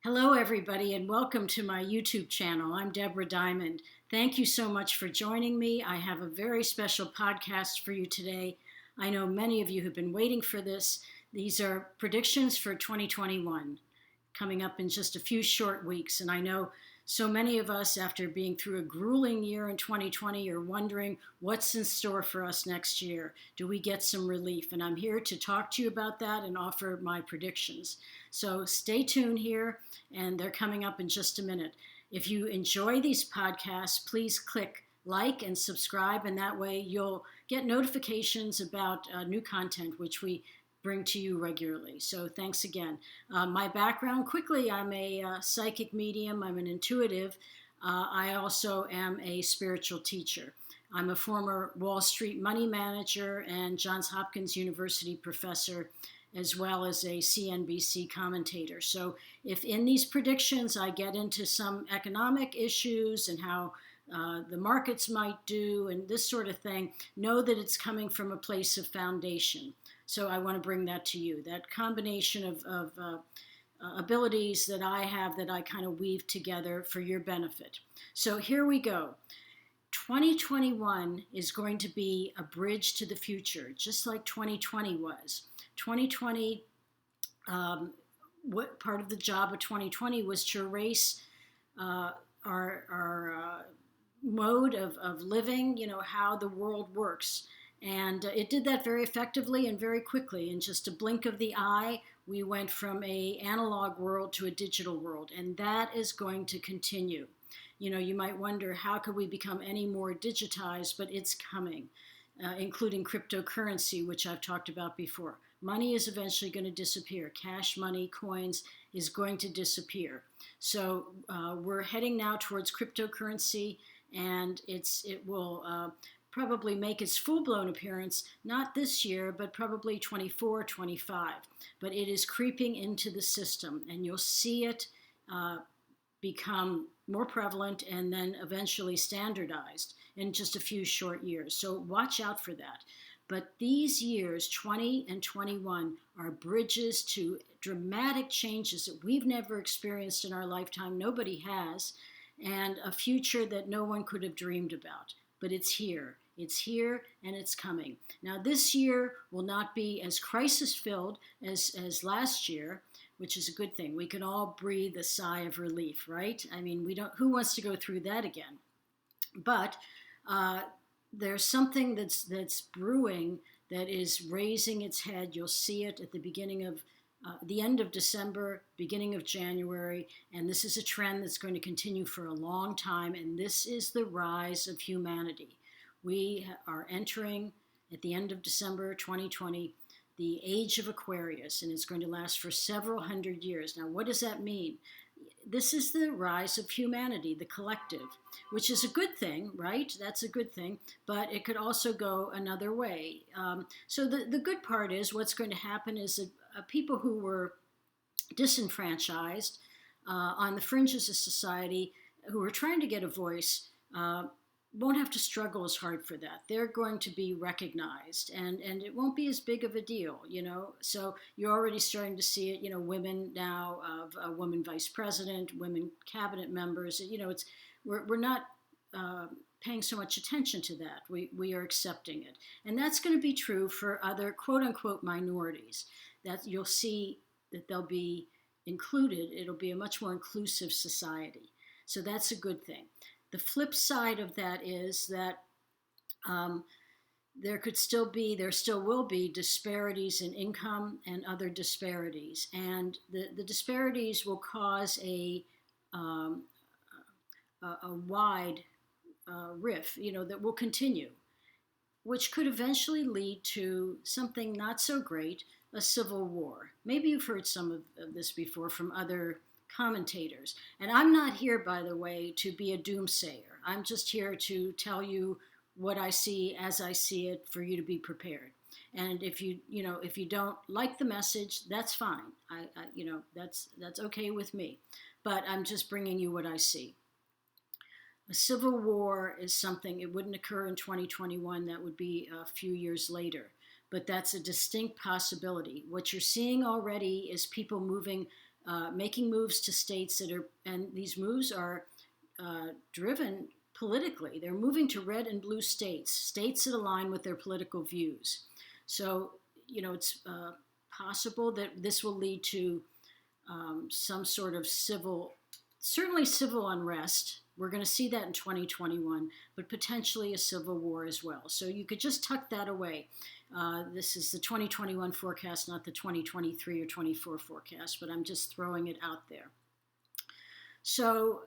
Hello, everybody, and welcome to my YouTube channel. I'm Debra Diamond. Thank you so much for joining me. I have a very special podcast for you today. I know many of you have been waiting for this. These are predictions for 2021, coming up in just a few short weeks. And I know so many of us, after being through a grueling year in 2020, are wondering what's in store for us next year. Do we get some relief? And I'm here to talk to you about that and offer my predictions. So stay tuned here, and they're coming up in just a minute. If you enjoy these podcasts, please click like and subscribe, and that way you'll get notifications about new content, which we bring to you regularly. So thanks again. My background, quickly, I'm a psychic medium. I'm an intuitive. I also am a spiritual teacher. I'm a former Wall Street money manager and Johns Hopkins University professor, as well as a CNBC commentator. So if in these predictions I get into some economic issues and how the markets might do and this sort of thing, know that it's coming from a place of foundation. So I want to bring that to you, that combination of abilities that I have that I kind of weave together for your benefit. So here we go. 2021 is going to be a bridge to the future, just like 2020 was. 2020, what part of the job of 2020 was to erase our mode of living, how the world works. And it did that very effectively and very quickly. In just a blink of the eye, we went from an analog world to a digital world, and that is going to continue. You might wonder, how could we become any more digitized? But it's coming, including cryptocurrency, which I've talked about before. Money is eventually going to disappear. Cash money, coins, is going to disappear. So we're heading now towards cryptocurrency, and it will probably make its full-blown appearance, not this year, but probably 24, 25. But it is creeping into the system, and you'll see it become more prevalent and then eventually standardized in just a few short years. So watch out for that. But these years, 20 and 21, are bridges to dramatic changes that we've never experienced in our lifetime. Nobody has, and a future that no one could have dreamed about. But it's here. It's here and it's coming. Now, this year will not be as crisis-filled as last year, which is a good thing. We can all breathe a sigh of relief, right? I mean, who wants to go through that again? But there's something that's brewing that is raising its head. You'll see it at the end of December, beginning of January, and this is a trend that's going to continue for a long time, and this is the rise of humanity. We are entering, at the end of December 2020, the age of Aquarius, and it's going to last for several hundred years. Now, what does that mean? This is the rise of humanity, the collective, which is a good thing, right? That's a good thing, but it could also go another way. So the good part is what's going to happen is that people who were disenfranchised on the fringes of society, who are trying to get a voice, won't have to struggle as hard for that. They're going to be recognized, and it won't be as big of a deal, So you're already starting to see it, women now, a woman vice president, women cabinet members, we're not paying so much attention to that. We are accepting it. And that's going to be true for other quote unquote minorities, that you'll see that they'll be included. It'll be a much more inclusive society. So that's a good thing. The flip side of that is that there still will be disparities in income and other disparities. And the disparities will cause a wide rift, that will continue, which could eventually lead to something not so great, a civil war. Maybe you've heard some of this before from other commentators. And I'm not here, by the way, to be a doomsayer. I'm just here to tell you what I see as I see it for you to be prepared. And if you don't like the message, that's fine. That's okay with me. But I'm just bringing you what I see. A civil war is something, it wouldn't occur in 2021. That would be a few years later. But that's a distinct possibility. What you're seeing already is people moving making moves to states that are, and these moves are driven politically. They're moving to red and blue states, states that align with their political views. So, it's possible that this will lead to some sort of certainly civil unrest. We're going to see that in 2021, but potentially a civil war as well. So you could just tuck that away. This is the 2021 forecast, not the 2023 or 24 forecast, but I'm just throwing it out there. So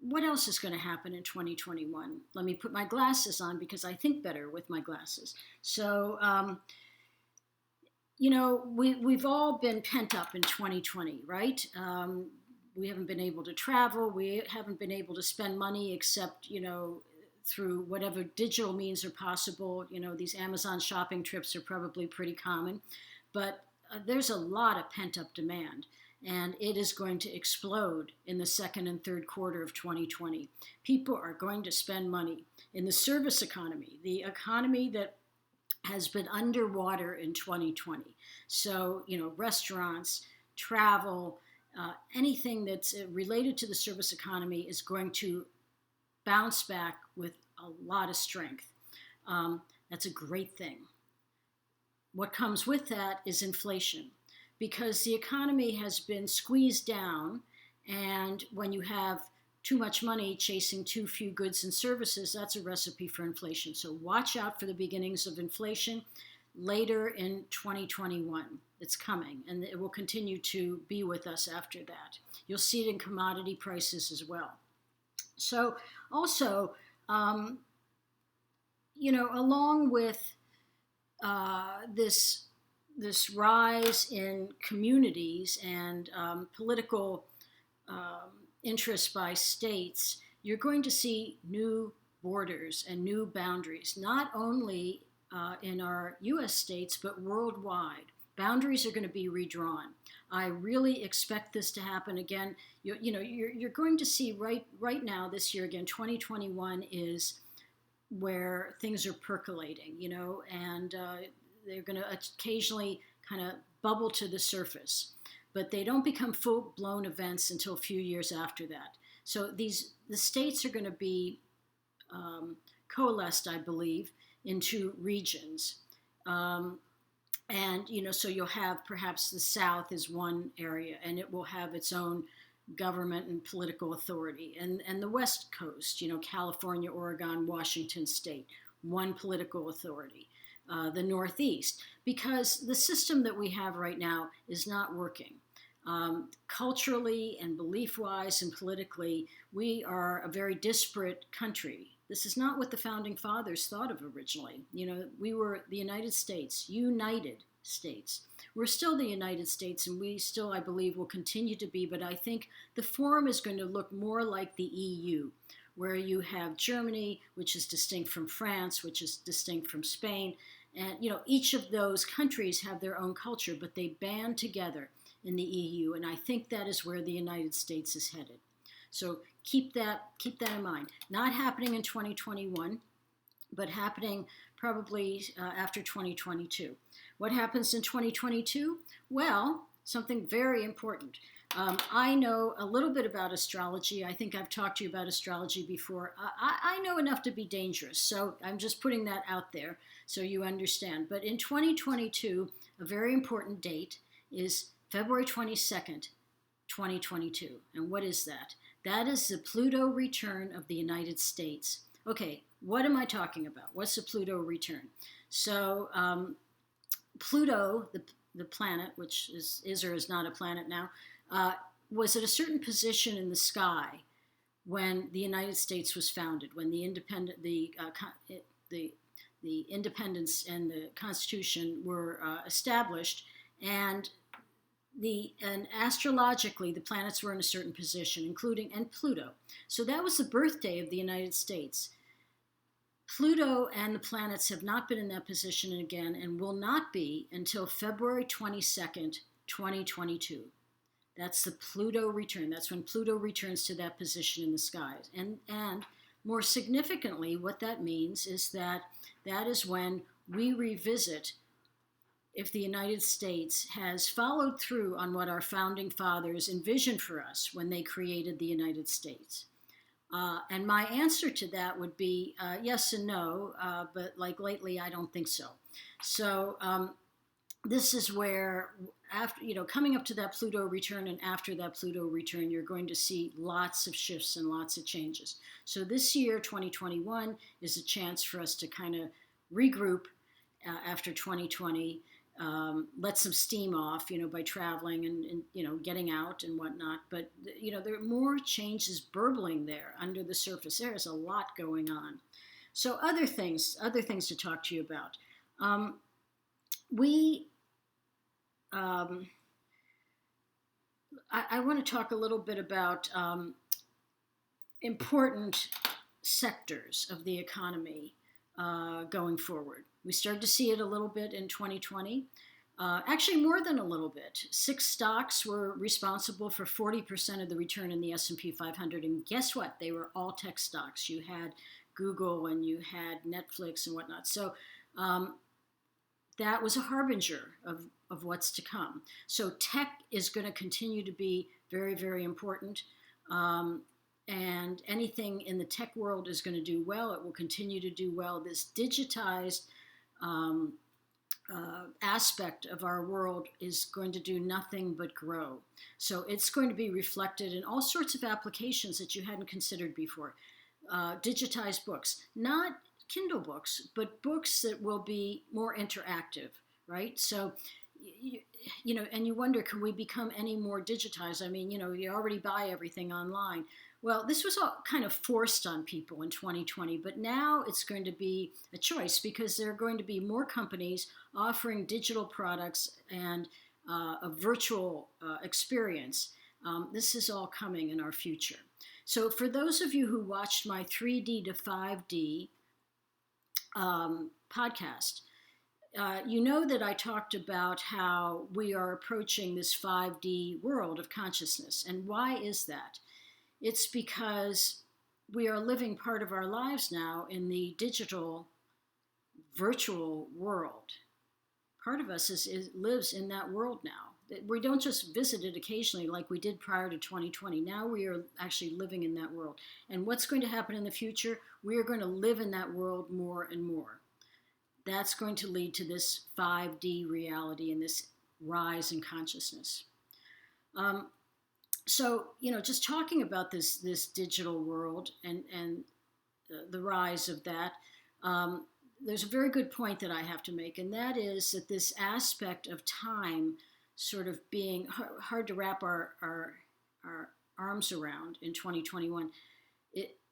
what else is going to happen in 2021? Let me put my glasses on because I think better with my glasses. So, we've all been pent up in 2020, right? We haven't been able to travel. We haven't been able to spend money except, through whatever digital means are possible. These Amazon shopping trips are probably pretty common, but there's a lot of pent-up demand, and it is going to explode in the second and third quarter of 2020. People are going to spend money in the service economy, the economy that has been underwater in 2020. So, restaurants, travel, anything that's related to the service economy is going to bounce back with a lot of strength. That's a great thing. What comes with that is inflation, because the economy has been squeezed down, and when you have too much money chasing too few goods and services, that's a recipe for inflation. So watch out for the beginnings of inflation later in 2021. It's coming, and it will continue to be with us after that. You'll see it in commodity prices as well. So also, along with this rise in communities and political interest by states, you're going to see new borders and new boundaries, not only in our U.S. states, but worldwide. Boundaries are going to be redrawn. I really expect this to happen again. You're going to see right now this year again. 2021 is where things are percolating, and they're going to occasionally kind of bubble to the surface, but they don't become full-blown events until a few years after that. So the states are going to be coalesced, I believe, into regions. So you'll have perhaps the South is one area, and it will have its own government and political authority. And the West Coast, California, Oregon, Washington State, one political authority. The Northeast, because the system that we have right now is not working. Culturally and belief-wise and politically, we are a very disparate country. This is not what the Founding Fathers thought of originally. We were the United States, United States. We're still the United States, and we still, I believe, will continue to be, but I think the form is going to look more like the EU, where you have Germany, which is distinct from France, which is distinct from Spain, and each of those countries have their own culture, but they band together in the EU, and I think that is where the United States is headed. So keep that in mind. Not happening in 2021, but happening probably after 2022. What happens in 2022? Well, something very important. I know a little bit about astrology. I think I've talked to you about astrology before. I know enough to be dangerous, so I'm just putting that out there so you understand. But in 2022, a very important date is February 22nd, 2022. And what is that? That is the Pluto return of the United States. Okay, what am I talking about? What's the Pluto return? So Pluto, the planet, which is or is not a planet now, was at a certain position in the sky when the United States was founded, when the independence and the Constitution were established, and astrologically the planets were in a certain position, including Pluto. So that was the birthday of the United States. Pluto and the planets have not been in that position again, and will not be until February 22nd, 2022. That's the Pluto return. That's when Pluto returns to that position in the skies. And more significantly, what that means is that is when we revisit if the United States has followed through on what our founding fathers envisioned for us when they created the United States. And my answer to that would be yes and no, but like lately, I don't think so. So this is where, after coming up to that Pluto return and after that Pluto return, you're going to see lots of shifts and lots of changes. So this year, 2021, is a chance for us to kind of regroup after 2020. Let some steam off, by traveling and getting out and whatnot. But, there are more changes burbling there under the surface. There is a lot going on. So other things to talk to you about. I want to talk a little bit about important sectors of the economy going forward. We started to see it a little bit in 2020. Actually, more than a little bit. 6 stocks were responsible for 40% of the return in the S&P 500. And guess what? They were all tech stocks. You had Google and you had Netflix and whatnot. So that was a harbinger of what's to come. So tech is going to continue to be very, very important. And anything in the tech world is going to do well. It will continue to do well. This digitized aspect of our world is going to do nothing but grow. So it's going to be reflected in all sorts of applications that you hadn't considered before. Digitized books, not Kindle books, but books that will be more interactive, right? So, and you wonder, can we become any more digitized? I mean, you already buy everything online. Well, this was all kind of forced on people in 2020, but now it's going to be a choice because there are going to be more companies offering digital products and a virtual experience. This is all coming in our future. So for those of you who watched my 3D to 5D podcast, you know that I talked about how we are approaching this 5D world of consciousness. And why is that? It's because we are living part of our lives now in the digital, virtual world. Part of us lives in that world now. We don't just visit it occasionally like we did prior to 2020. Now we are actually living in that world. And what's going to happen in the future? We are going to live in that world more and more. That's going to lead to this 5D reality and this rise in consciousness. So, just talking about this digital world and the rise of that, there's a very good point that I have to make, and that is that this aspect of time sort of being hard to wrap our arms around in 2021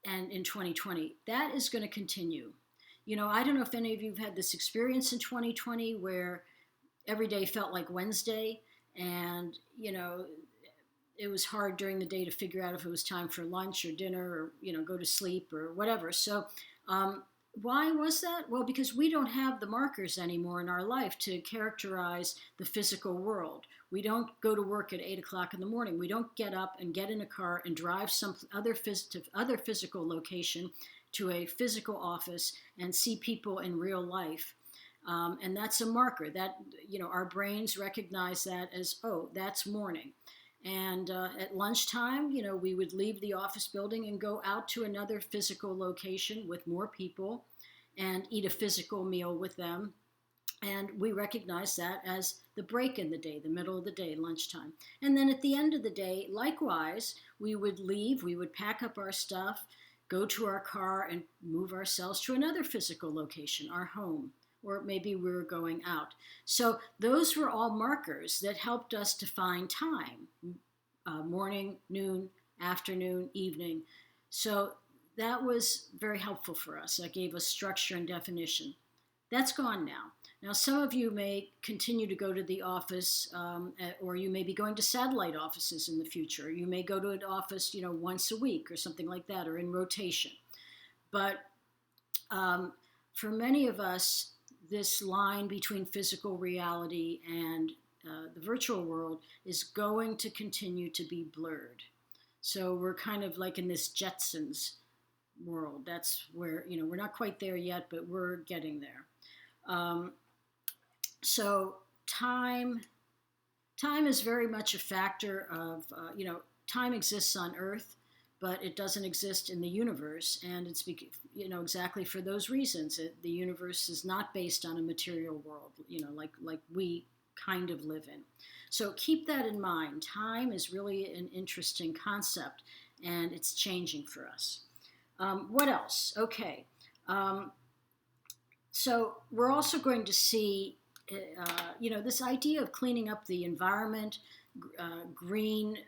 and in 2020, that is going to continue. I don't know if any of you have had this experience in 2020 where every day felt like Wednesday, and, it was hard during the day to figure out if it was time for lunch or dinner or, go to sleep or whatever. So why was that? Well, because we don't have the markers anymore in our life to characterize the physical world. We don't go to work at 8 o'clock in the morning. We don't get up and get in a car and drive some other physical location to a physical office and see people in real life. And that's a marker that, our brains recognize that as, oh, that's morning. And at lunchtime, we would leave the office building and go out to another physical location with more people and eat a physical meal with them. And we recognize that as the break in the day, the middle of the day, lunchtime. And then at the end of the day, likewise, we would leave, we would pack up our stuff, go to our car and move ourselves to another physical location, our home. Or maybe we were going out. So those were all markers that helped us define time, morning, noon, afternoon, evening. So that was very helpful for us. That gave us structure and definition. That's gone now. Now, some of you may continue to go to the office, or you may be going to satellite offices in the future. You may go to an office, once a week or something like that, or in rotation. But for many of us, this line between physical reality and the virtual world is going to continue to be blurred. So we're kind of like in this Jetsons world. That's where, we're not quite there yet, but we're getting there. So time is very much a factor of, time exists on Earth, but it doesn't exist in the universe, and it's exactly for those reasons. The universe is not based on a material world, like we kind of live in. So keep that in mind. Time is really an interesting concept, and it's changing for us. What else? Okay. So we're also going to see, this idea of cleaning up the environment, green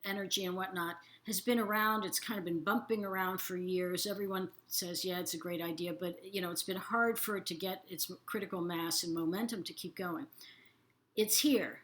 energy and whatnot has been around. It's kind of been bumping around for years. Everyone says, yeah, it's a great idea, but it's been hard for it to get its critical mass and momentum to keep going. It's here.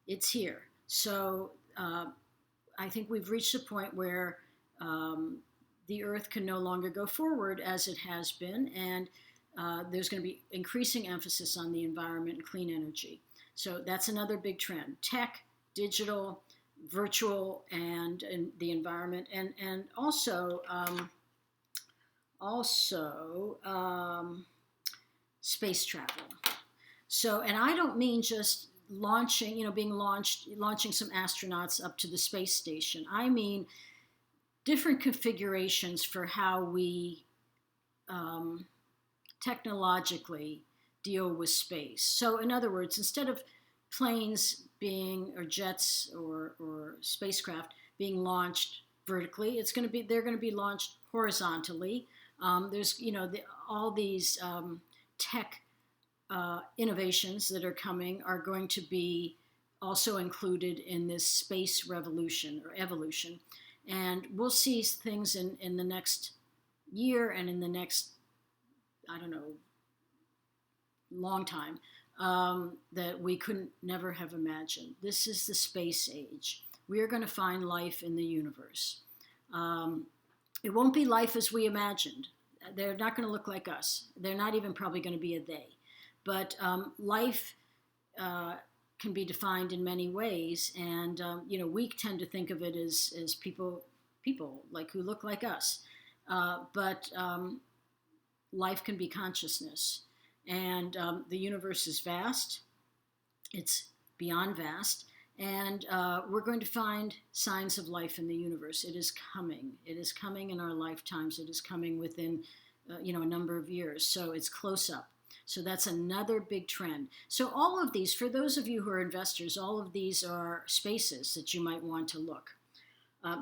It's here. So I think we've reached a point where the Earth can no longer go forward as it has been, and there's going to be increasing emphasis on the environment and clean energy. So that's another big trend: tech, digital, virtual, and the environment, and also space travel. So, and I don't mean just launching some astronauts up to the space station. I mean different configurations for how we technologically deal with space. So in other words, instead of planes or jets or spacecraft being launched vertically, they're going to be launched horizontally. There's all these tech innovations that are coming are going to be also included in this space revolution or evolution. And we'll see things in the next year and in the next, long time that we couldn't never have imagined. This is the space age. We are going to find life in the universe. It won't be life as we imagined. They're not going to look like us. They're not even probably going to be a they. But life can be defined in many ways, and we tend to think of it as people like who look like us, but life can be consciousness, and the universe is vast. It's beyond vast, and we're going to find signs of life in the universe. It is coming. It is coming in our lifetimes. It is coming within a number of years. So it's close up. So that's another big trend. So all of these, for those of you who are investors, all of these are spaces that you might want to look.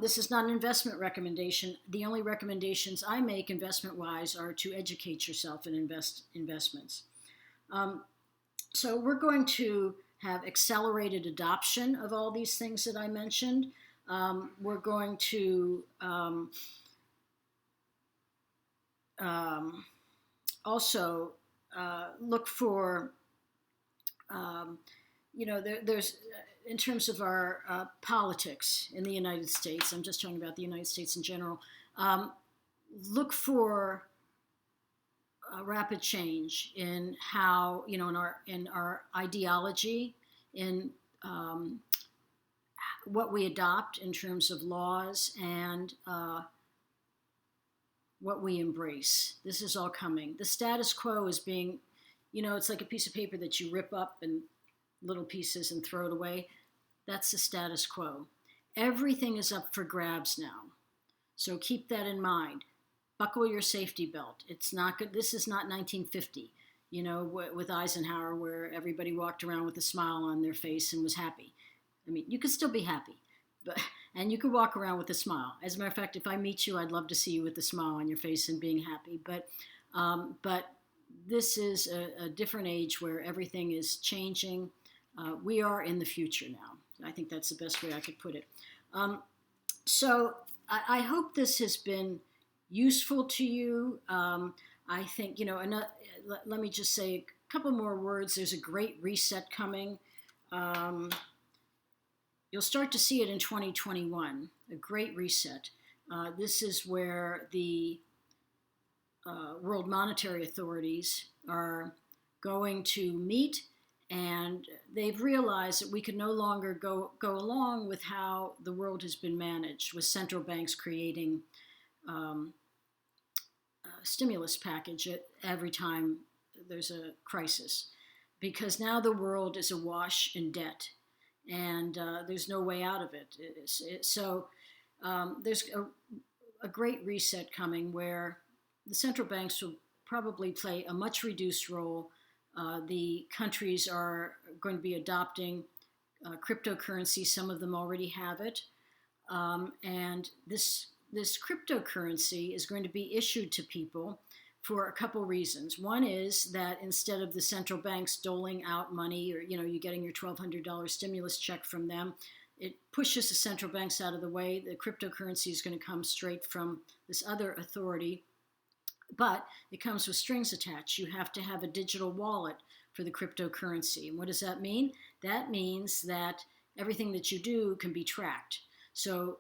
This is not an investment recommendation. The only recommendations I make investment-wise are to educate yourself in investments. So we're going to have accelerated adoption of all these things that I mentioned. We're going to also look for, there's, in terms of our politics in the United States, I'm just talking about the United States in general, look for rapid change in how, in our ideology, in what we adopt in terms of laws, and what we embrace. This is all coming. The status quo is being, it's like a piece of paper that you rip up in little pieces and throw it away. That's the status quo. Everything is up for grabs now. So keep that in mind. Buckle your safety belt. It's not good. This is not 1950, with Eisenhower, where everybody walked around with a smile on their face and was happy. I mean, you could still be happy, and you could walk around with a smile. As a matter of fact, if I meet you, I'd love to see you with a smile on your face and being happy. But this is a different age where everything is changing. We are in the future now. I think that's the best way I could put it. So I hope this has been useful to you. I think, let me just say a couple more words. There's a great reset coming. You'll start to see it in 2021, a great reset. This is where the World Monetary Authorities are going to meet, and they've realized that we can no longer go along with how the world has been managed, with central banks creating a stimulus package every time there's a crisis, because now the world is awash in debt, and there's no way out of it. There's a great reset coming where the central banks will probably play a much reduced role. The countries are going to be adopting cryptocurrency. Some of them already have it. And this cryptocurrency is going to be issued to people for a couple reasons. One is that instead of the central banks doling out money, or you getting your $1,200 stimulus check from them, it pushes the central banks out of the way. The cryptocurrency is going to come straight from this other authority, but it comes with strings attached. You have to have a digital wallet for the cryptocurrency. And what does that mean? That means that everything that you do can be tracked. So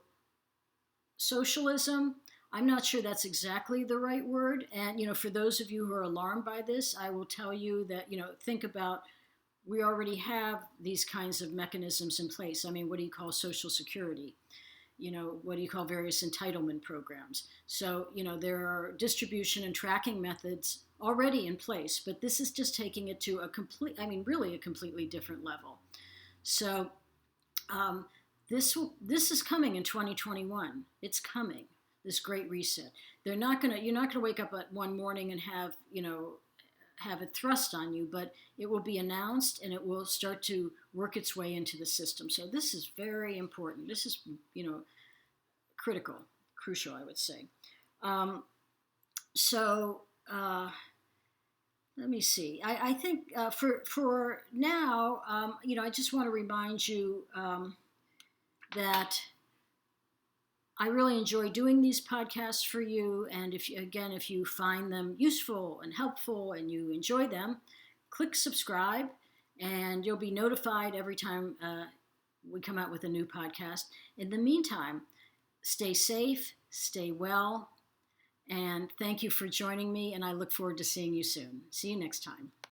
socialism, I'm not sure that's exactly the right word. And, for those of you who are alarmed by this, I will tell you that, think about, we already have these kinds of mechanisms in place. I mean, what do you call Social Security? What do you call various entitlement programs? So, there are distribution and tracking methods already in place, but this is just taking it to really a completely different level. So, this is coming in 2021. It's coming. This great reset. You're not gonna wake up at one morning and have it thrust on you, but it will be announced and it will start to work its way into the system. So this is very important. This is crucial, I would say. Let me see. I think for now, I just want to remind you that I really enjoy doing these podcasts for you. And if you find them useful and helpful and you enjoy them, click subscribe and you'll be notified every time we come out with a new podcast. In the meantime, stay safe, stay well, and thank you for joining me. And I look forward to seeing you soon. See you next time.